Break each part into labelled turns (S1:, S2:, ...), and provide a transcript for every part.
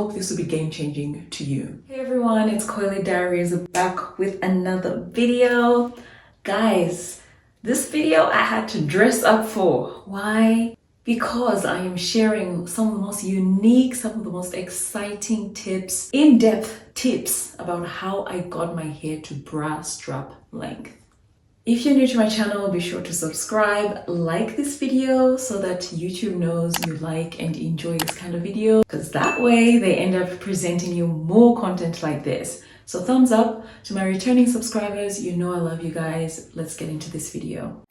S1: hope this will be game-changing to you. Hey everyone, it's coilydiaries back with another video. Guys, this video I had to dress up for. Why? Because I am sharing some of the most unique, some of the most exciting tips, in-depth tips about how I got my hair to bra strap length. If you're new to my channel, be sure to subscribe, like this video so that YouTube knows you like and enjoy this kind of video, because that way they end up presenting you more content like this. So thumbs up to my returning subscribers. You know I love you guys. Let's get into this video.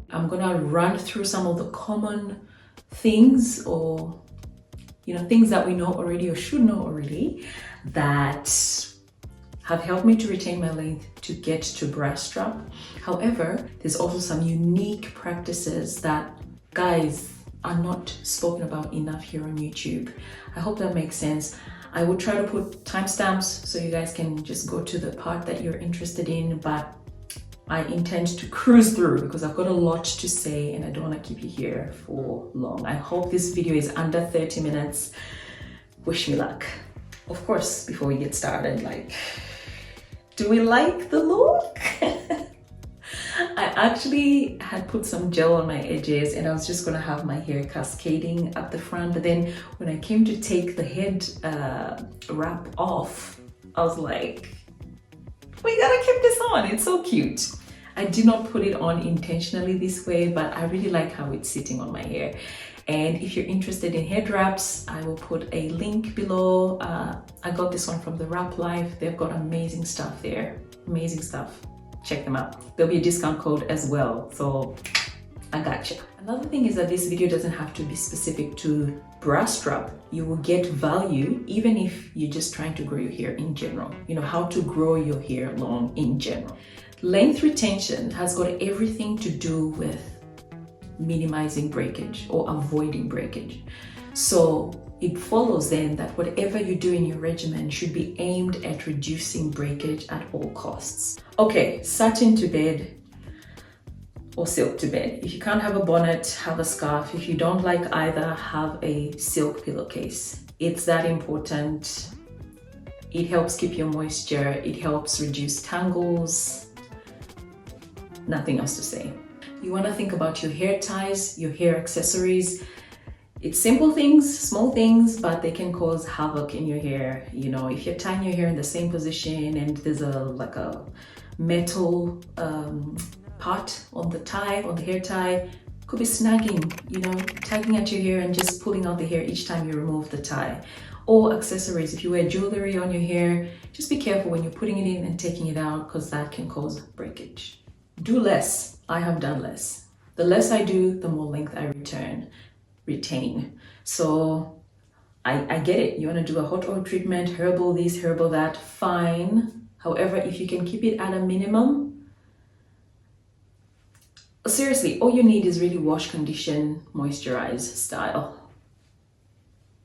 S1: I'm gonna run through some of the common things, or things that we know already or should know already, that have helped me to retain my length to get to bra strap. However, there's also some unique practices that, guys, are not spoken about enough here on YouTube. I hope that makes sense. I will try to put timestamps so you guys can just go to the part that you're interested in, but I intend to cruise through because I've got a lot to say and I don't want to keep you here for long. I hope this video is under 30 minutes. Wish me luck. Of course, before we get started, do we like the look? I actually had put some gel on my edges and I was just gonna have my hair cascading up the front, but then when I came to take the head wrap off, I was like, we gotta keep this on, it's so cute. I did not put it on intentionally this way, but I really like how it's sitting on my hair. And if you're interested in head wraps, I will put a link below. I got this one from thewrap.life. They've got amazing stuff there, amazing stuff. Check them out. There'll be a discount code as well, so I gotcha. Another thing is that this video doesn't have to be specific to bra strap. You will get value even if you're just trying to grow your hair in general. How to grow your hair long in general. Length retention has got everything to do with minimizing breakage or avoiding breakage. So it follows then that whatever you do in your regimen should be aimed at reducing breakage at all costs. Okay, satin to bed or silk to bed. If you can't have a bonnet, have a scarf. If you don't like either, have a silk pillowcase. It's that important. It helps keep your moisture. It helps reduce tangles. Nothing else to say. You want to think about your hair ties, your hair accessories. It's simple things, small things, but they can cause havoc in your hair. If you're tying your hair in the same position and there's a metal part on the tie, on the hair tie, could be snagging, tugging at your hair and just pulling out the hair each time you remove the tie. Or accessories, if you wear jewelry on your hair, just be careful when you're putting it in and taking it out, because that can cause breakage. Do less. I have done less. The less I do, the more length I retain. So I get it. You want to do a hot oil treatment, herbal this, herbal that, fine. However, if you can keep it at a minimum, seriously, all you need is really wash, condition, moisturize style.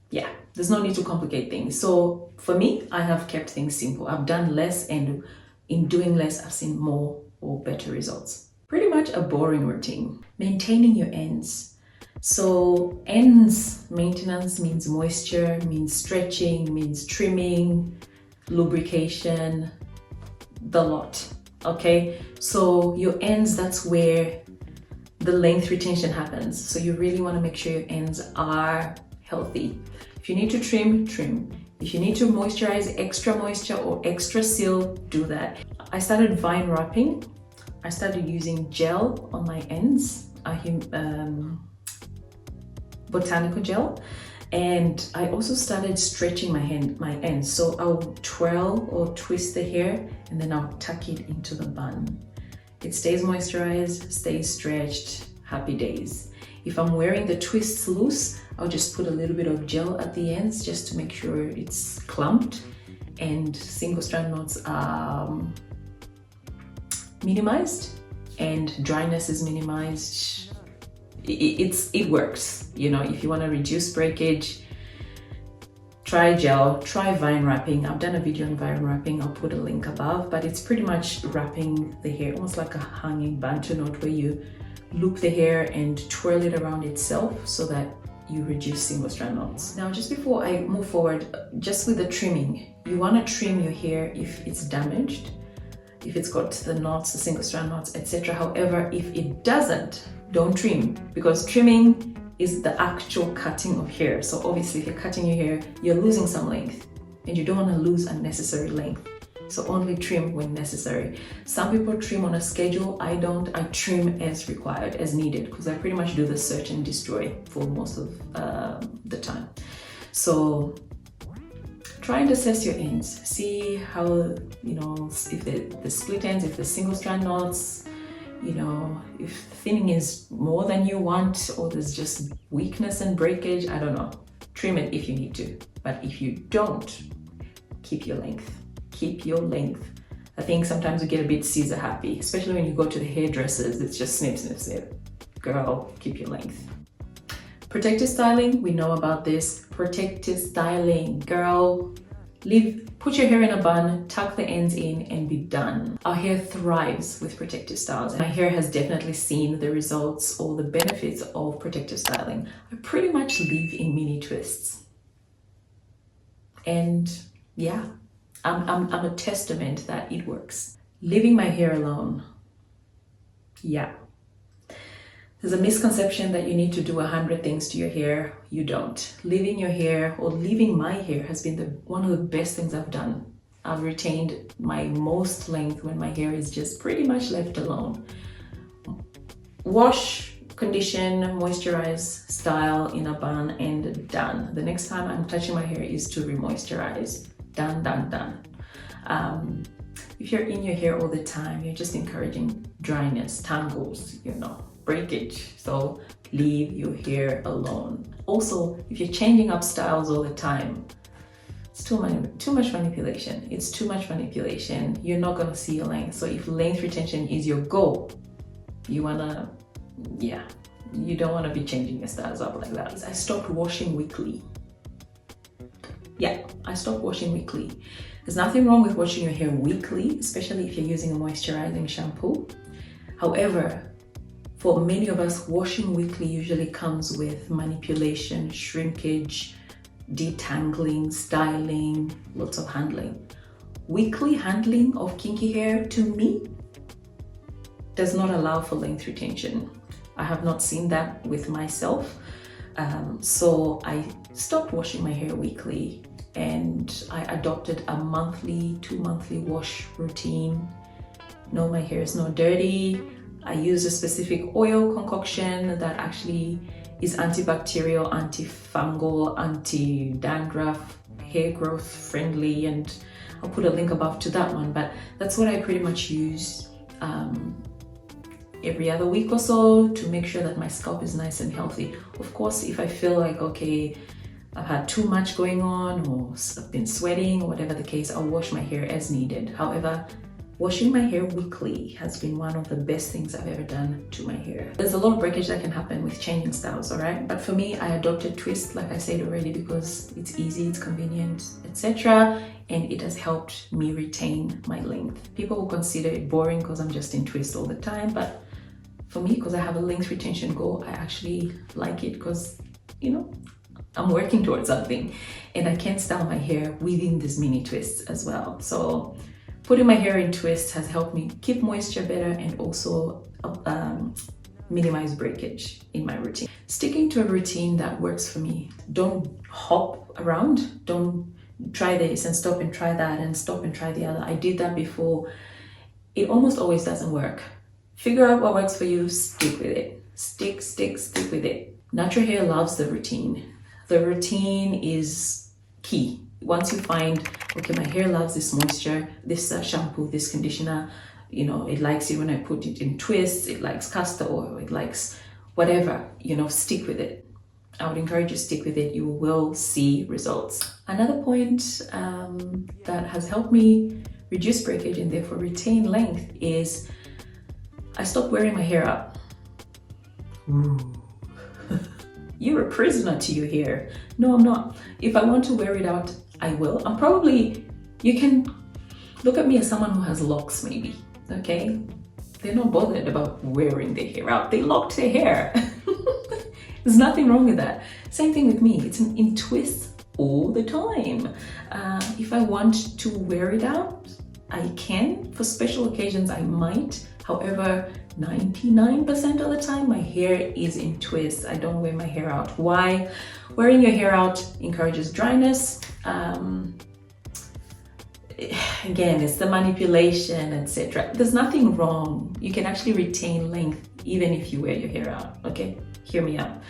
S1: Yeah, there's no need to complicate things. So for me, I have kept things simple. I've done less, and in doing less, I've seen more or better results. Pretty much a boring routine. Maintaining your ends. So ends maintenance means moisture, means stretching, means trimming, lubrication, the lot. Okay, so your ends, that's where the length retention happens. So you really want to make sure your ends are healthy. If you need to trim, trim. If you need to moisturize, extra moisture or extra seal, do that. I started vine wrapping. I started using gel on my ends, botanical gel, and I also started stretching my ends. So I'll twirl or twist the hair and then I'll tuck it into the bun. It stays moisturized, stays stretched, happy days. If I'm wearing the twists loose, I'll just put a little bit of gel at the ends just to make sure it's clumped and single strand knots are minimized and dryness is minimized. It works. If you want to reduce breakage, try gel, try vine wrapping. I've done a video on vine wrapping, I'll put a link above, but it's pretty much wrapping the hair, almost like a hanging bantu knot, where you loop the hair and twirl it around itself so that you reduce single strand knots. Now, just before I move forward, just with the trimming, you want to trim your hair if it's damaged, if it's got the knots, the single strand knots, etc. However, if it doesn't, don't trim, because trimming is the actual cutting of hair. So obviously if you're cutting your hair, you're losing some length and you don't want to lose unnecessary length. So only trim when necessary. Some people trim on a schedule. I don't. I trim as required, as needed, because I pretty much do the search and destroy for most of the time. So try and assess your ends. See how, you know, if the split ends, if the single strand knots, you know, if thinning is more than you want, or there's just weakness and breakage, I don't know. Trim it if you need to. But if you don't, keep your length. Keep your length. I think sometimes we get a bit scissor happy, especially when you go to the hairdressers, it's just snip, snip, snip. Girl, keep your length. Protective styling, we know about this. Protective styling, girl, put your hair in a bun, tuck the ends in, and be done. Our hair thrives with protective styles, and my hair has definitely seen the results or the benefits of protective styling. I pretty much live in mini twists. And yeah, I'm a testament that it works. Leaving my hair alone. Yeah. There's a misconception that you need to do 100 things to your hair. You don't. Leaving your hair, or leaving my hair, has been one of the best things I've done. I've retained my most length when my hair is just pretty much left alone. Wash, condition, moisturize, style in a bun, and done. The next time I'm touching my hair is to re-moisturize. Done, done, done. If you're in your hair all the time, you're just encouraging dryness, tangles, you know, breakage. So leave your hair alone. Also, if you're changing up styles all the time, it's too much manipulation. It's too much manipulation. You're not gonna see your length. So if length retention is your goal, you don't wanna be changing your styles up like that. I stopped washing weekly. Yeah, I stopped washing weekly. There's nothing wrong with washing your hair weekly, especially if you're using a moisturizing shampoo. However, for many of us, washing weekly usually comes with manipulation, shrinkage, detangling, styling, lots of handling. Weekly handling of kinky hair, to me, does not allow for length retention. I have not seen that with myself. So I stopped washing my hair weekly, and I adopted a monthly, 2 monthly wash routine. No, my hair is not dirty. I use a specific oil concoction that actually is antibacterial, antifungal, anti-dandruff, hair growth friendly, and I'll put a link above to that one. But that's what I pretty much use every other week or so to make sure that my scalp is nice and healthy. Of course, if I feel like, okay, I've had too much going on, or I've been sweating, or whatever the case, I'll wash my hair as needed. However, washing my hair weekly has been one of the best things I've ever done to my hair. There's a lot of breakage that can happen with changing styles, all right? But for me, I adopted twist, like I said already, because it's easy, it's convenient, etc. And it has helped me retain my length. People will consider it boring because I'm just in twist all the time, but for me, because I have a length retention goal, I actually like it because, you know, I'm working towards something, and I can style my hair within these mini twists as well. So putting my hair in twists has helped me keep moisture better and also minimize breakage in my routine. Sticking to a routine that works for me. Don't hop around. Don't try this and stop and try that and stop and try the other. I did that before. It almost always doesn't work. Figure out what works for you, stick with it. Stick with it. Natural hair loves the routine. The routine is key. Once you find, okay, my hair loves this moisture, this shampoo, this conditioner, you know, it likes it when I put it in twists, it likes castor oil, it likes whatever, you know, stick with it. I would encourage you to stick with it. You will see results. Another point that has helped me reduce breakage and therefore retain length is I stopped wearing my hair up. Ooh. You're a prisoner to your hair. No, I'm not. If I want to wear it out, I will. You can look at me as someone who has locks maybe, okay? They're not bothered about wearing their hair out. They locked their hair. There's nothing wrong with that. Same thing with me. It's in twists all the time. If I want to wear it out, I can. For special occasions, I might. However, 99% of the time, my hair is in twists. I don't wear my hair out. Why? Wearing your hair out encourages dryness. Again, it's the manipulation, etc. There's nothing wrong. You can actually retain length even if you wear your hair out, okay? Hear me out.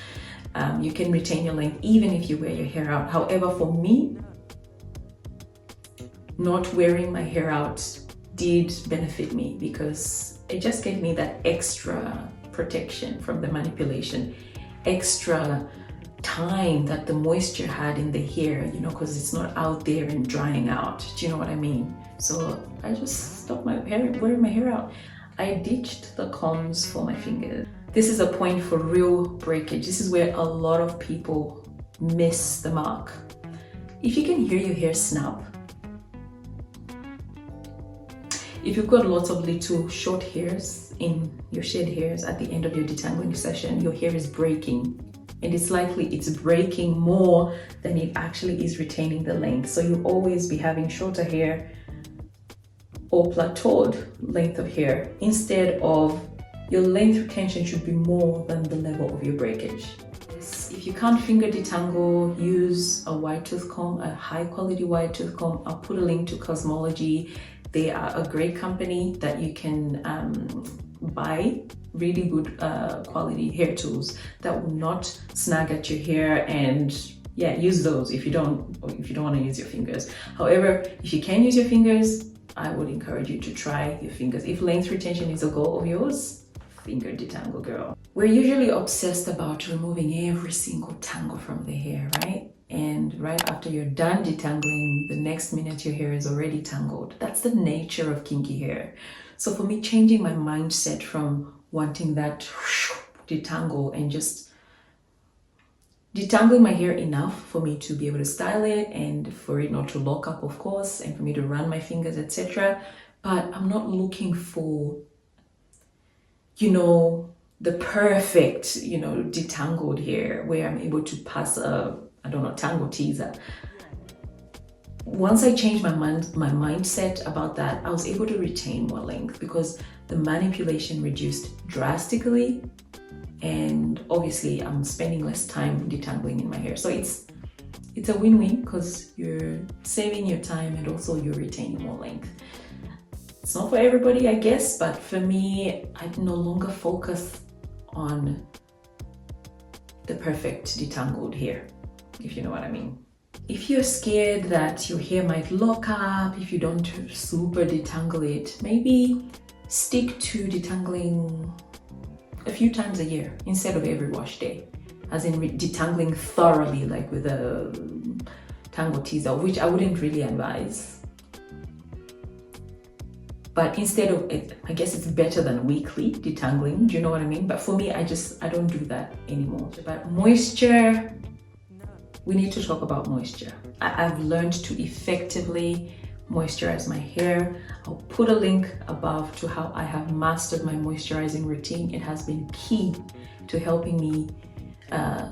S1: You can retain your length even if you wear your hair out. However, for me, not wearing my hair out did benefit me because it just gave me that extra protection from the manipulation, extra time that the moisture had in the hair, you know, because it's not out there and drying out. Do you know what I mean? So I just stopped wearing my hair out. I ditched the combs for my fingers. This is a point for real breakage. This is where a lot of people miss the mark. If you can hear your hair snap, if you've got lots of little short hairs in your shed hairs at the end of your detangling session, your hair is breaking. And it's likely it's breaking more than it actually is retaining the length. So you'll always be having shorter hair or plateaued length of hair. Instead of your length retention should be more than the level of your breakage. If you can't finger detangle, use a wide tooth comb, a high quality wide tooth comb. I'll put a link to KAZMALEJE. They are a great company that you can buy really good quality hair tools that will not snag at your hair, and yeah, use those if you don't want to use your fingers. However, if you can use your fingers, I would encourage you to try your fingers. If length retention is a goal of yours, finger detangle, girl. We're usually obsessed about removing every single tangle from the hair, right? And right after you're done detangling, the next minute your hair is already tangled. That's the nature of kinky hair. So for me, changing my mindset from wanting that detangle and just detangling my hair enough for me to be able to style it and for it not to lock up, of course, and for me to run my fingers, etc. But I'm not looking for, you know, the perfect, you know, detangled hair where I'm able to pass a, I don't know, tangle teaser. Once I changed my mindset about that, I was able to retain more length because the manipulation reduced drastically, and obviously I'm spending less time detangling in my hair. So it's a win-win because you're saving your time and also you're retaining more length. It's not for everybody, I guess, but for me, I no longer focus on the perfect detangled hair, if you know what I mean. If you're scared that your hair might lock up if you don't super detangle it, maybe stick to detangling a few times a year instead of every wash day, as in detangling thoroughly, like with a tangle teaser, which I wouldn't really advise. But instead of it, I guess it's better than weekly detangling, do you know what I mean? But for me, I don't do that anymore. But moisture, we need to talk about moisture. I've learned to effectively moisturize my hair. I'll put a link above to how I have mastered my moisturizing routine. It has been key to helping me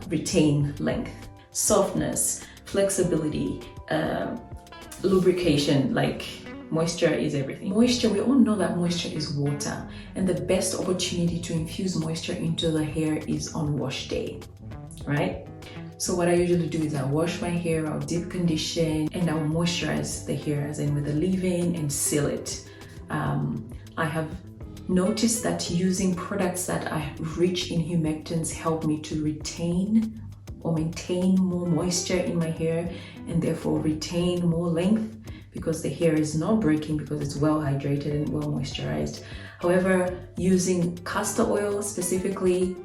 S1: retain length, softness, flexibility, lubrication. Like, moisture is everything. Moisture, we all know that moisture is water, and the best opportunity to infuse moisture into the hair is on wash day, right? So what I usually do is I wash my hair, I'll deep condition, and I'll moisturize the hair, as in with a leave-in, and seal it. I have noticed that using products that are rich in humectants help me to retain or maintain more moisture in my hair, and therefore retain more length, because the hair is not breaking because it's well hydrated and well moisturized. However, using castor oil specifically,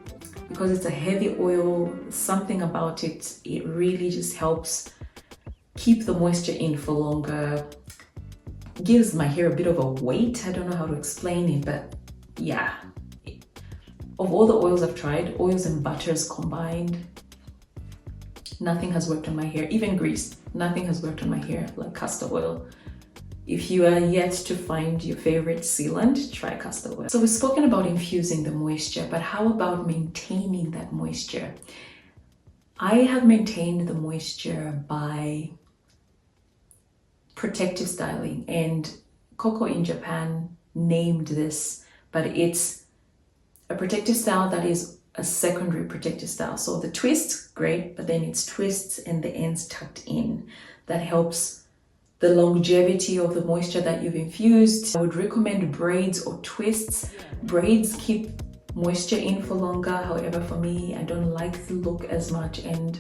S1: because it's a heavy oil, something about it, it really just helps keep the moisture in for longer, gives my hair a bit of a weight. I don't know how to explain it, but yeah. Of all the oils I've tried, oils and butters combined, nothing has worked on my hair. Even grease, nothing has worked on my hair like castor oil. If you are yet to find your favorite sealant, try castor oil. So we've spoken about infusing the moisture, but how about maintaining that moisture? I have maintained the moisture by protective styling, and Coco in Japan named this, but it's a protective style that is a secondary protective style. So the twists, great, but then it's twists and the ends tucked in. That helps the longevity of the moisture that you've infused. I would recommend braids or twists. Braids keep moisture in for longer. However, for me, I don't like the look as much, and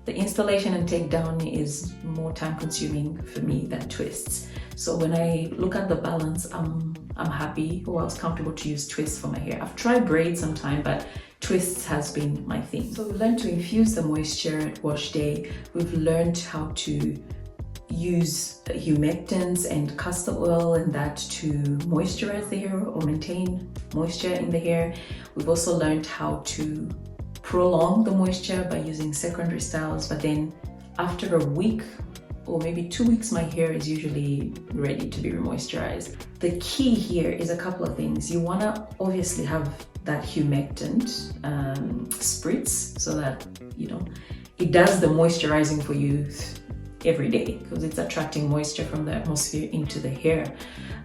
S1: the installation and take down is more time consuming for me than twists. So when I look at the balance, I'm happy, or I was comfortable to use twists for my hair. I've tried braids sometime, but twists has been my thing. So we learned to infuse the moisture at wash day. We've learned how to use humectants and castor oil and that to moisturize the hair or maintain moisture in the hair. We've also learned how to prolong the moisture by using secondary styles, but then after a week or maybe 2 weeks, my hair is usually ready to be remoisturized. The key here is a couple of things. You want to obviously have that humectant spritz so that, you know, it does the moisturizing for you every day because it's attracting moisture from the atmosphere into the hair.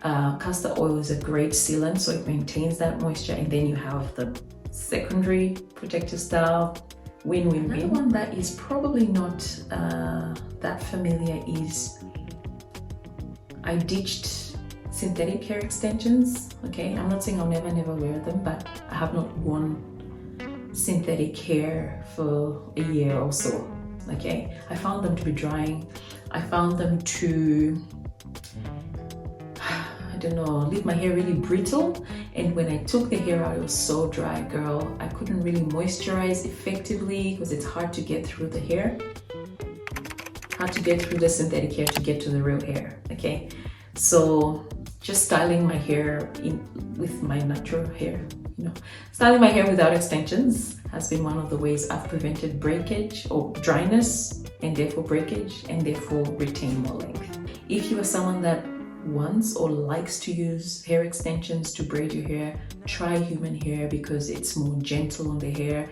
S1: Castor oil is a great sealant, so it maintains that moisture, and then you have the secondary protective style. Win-win-win. Another one that is probably not that familiar is I ditched synthetic hair extensions. Okay, I'm not saying I'll never wear them, but I have not worn synthetic hair for a year or so. Okay, I found them to be drying. I found them to, I don't know, leave my hair really brittle. And when I took the hair out, it was so dry, girl. I couldn't really moisturize effectively because it's hard to get through the hair. Hard to get through the synthetic hair to get to the real hair, okay? So just styling my hair with my natural hair, you know. Styling my hair without extensions has been one of the ways I've prevented breakage or dryness, and therefore breakage, and therefore retain more length. If you are someone that wants or likes to use hair extensions to braid your hair, try human hair because it's more gentle on the hair.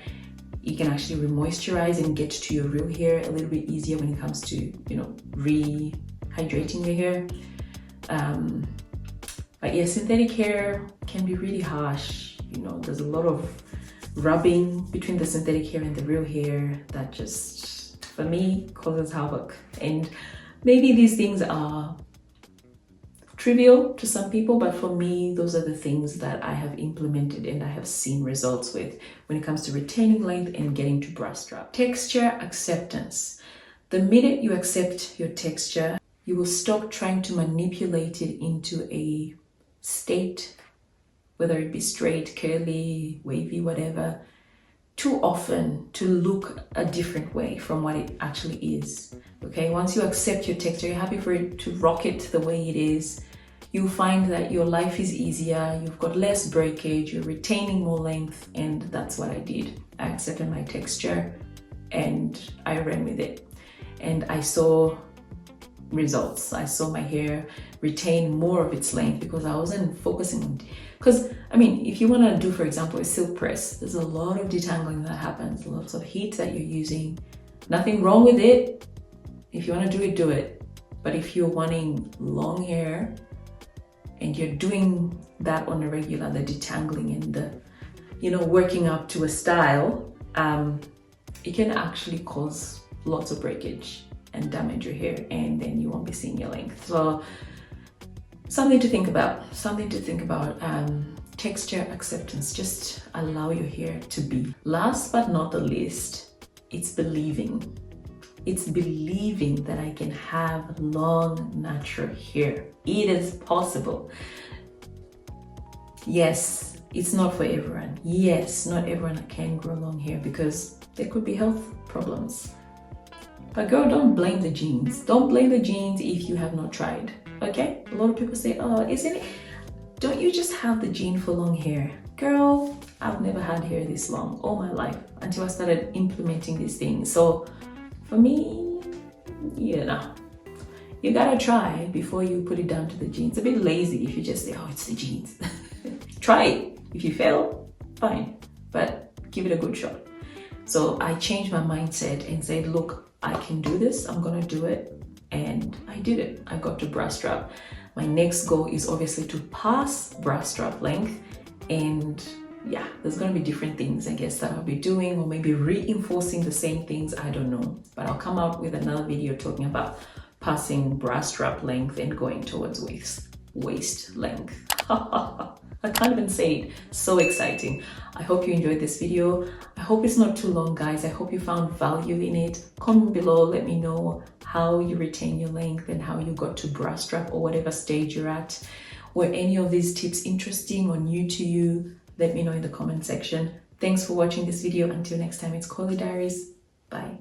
S1: You can actually re-moisturize and get to your real hair a little bit easier when it comes to, you know, rehydrating your hair. But yeah, synthetic hair can be really harsh. You know, there's a lot of rubbing between the synthetic hair and the real hair that just, for me, causes havoc. And maybe these things are trivial to some people, but for me, those are the things that I have implemented and I have seen results with when it comes to retaining length and getting to bra strap. Texture acceptance. The minute you accept your texture, you will stop trying to manipulate it into a state, whether it be straight, curly, wavy, whatever, too often to look a different way from what it actually is. Okay, once you accept your texture, you're happy for it to rock it the way it is, you'll find that your life is easier, you've got less breakage, you're retaining more length, and that's what I did. I accepted my texture and I ran with it. And I saw results. I saw my hair retain more of its length because I wasn't focusing on, because I mean, if you want to do, for example, a silk press, there's a lot of detangling that happens, lots of heat that you're using. Nothing wrong with it. If you want to do it. But if you're wanting long hair and you're doing that on a regular, the detangling and the, you know, working up to a style, it can actually cause lots of breakage and damage your hair, and then you won't be seeing your length. So something to think about, texture acceptance. Just allow your hair to be. Last but not the least, it's believing. It's believing that I can have long, natural hair. It is possible. Yes, it's not for everyone. Yes, not everyone can grow long hair because there could be health problems. But girl, don't blame the genes. Don't blame the genes if you have not tried, okay? A lot of people say, oh, isn't it? Don't you just have the gene for long hair? Girl, I've never had hair this long all my life until I started implementing these things. So For me, you gotta try before you put it down to the jeans. It's a bit lazy if you just say, oh, it's the jeans. Try it. If you fail, fine, but give it a good shot. So I changed my mindset and said, look, I can do this. I'm gonna do it. And I did it. I got to bra strap. My next goal is obviously to pass bra strap length, and yeah, there's going to be different things, I guess, that I'll be doing, or maybe reinforcing the same things. I don't know, but I'll come out with another video talking about passing bra strap length and going towards waist length. I can't even say it. So exciting. I hope you enjoyed this video. I hope it's not too long, guys. I hope you found value in it. Comment below, let me know how you retain your length and how you got to bra strap, or whatever stage you're at. Were any of these tips interesting or new to you? Let me know in the comment section. Thanks for watching this video. Until next time, it's Coily Diaries. Bye.